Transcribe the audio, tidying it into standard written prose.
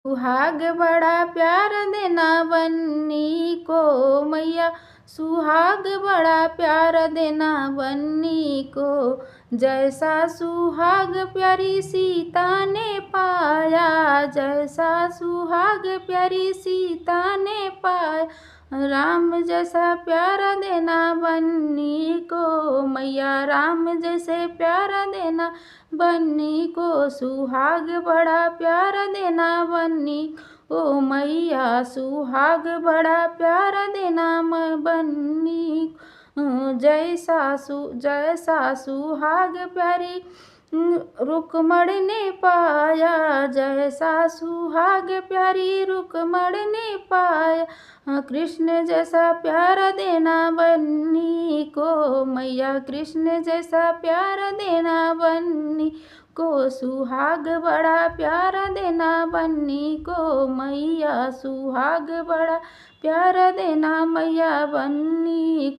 सुहाग बड़ा प्यार देना बन्नी को मैया, सुहाग बड़ा प्यार देना बन्नी को। जैसा सुहाग प्यारी सीता ने पाया, जैसा सुहाग प्यारी सीता ने पाया, राम जैसा प्यार देना बन्नी को मैया, राम जैसे प्यार देना बन्नी को। सुहाग बड़ा प्यार देना बन्नी ओ मैया, सुहाग बड़ा प्यार देना बन्नी को। जैसा सुहाग प्यारी रुक्मण ने पाया, जैसा सुहाग प्यारी रुक्मण ने पाया, कृष्ण जैसा प्यार देना बन्नी को मैया, कृष्ण जैसा प्यार देना बन्नी को। सुहाग बड़ा प्यार देना बन्नी को मैया, सुहाग बड़ा प्यार देना मैया बन्नी।